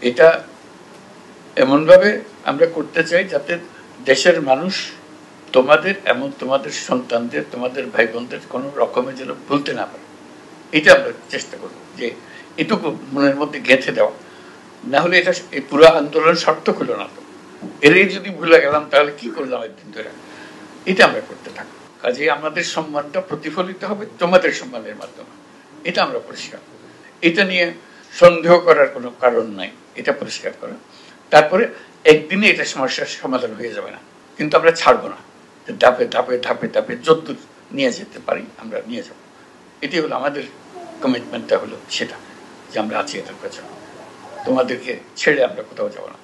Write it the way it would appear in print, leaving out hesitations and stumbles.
এটা এমনভাবে আমরা করতে চাই যাতে দেশের মানুষ তোমাদের এবং তোমাদের সন্তানদের, তোমাদের ভাই বোনদের কোনো রকমের যেন ভুলতে না পারে। এটা আমরা চেষ্টা করব যে এটুকু মনের মধ্যে গেঁথে দেওয়া, না হলে এটা এই পুরো আন্দোলন সার্থক হলো না। তো এরই যদি ভুলে গেলাম তাহলে কি করলাম একদিন ধরে, এটা আমরা করতে থাকবো। কাজেই আমাদের সম্মানটা প্রতিফলিত হবে তোমাদের সম্মানের মাধ্যমে, এটা আমরা পরিষ্কার। এটা নিয়ে সন্দেহ করার কোনো কারণ নাই, এটা পরিষ্কার করা। তারপরে একদিনে এটা সমস্যার সমাধান হয়ে যাবে না, কিন্তু আমরা ছাড়বো না। ধাপে ধাপে ধাপে ধাপে যদ্দূর নিয়ে যেতে পারি আমরা নিয়ে যাব। এটি হলো আমাদের কমিটমেন্টটা, হলো সেটা যে আমরা আছি এটার পেছনে, তোমাদেরকে ছেড়ে আমরা কোথাও যাব না।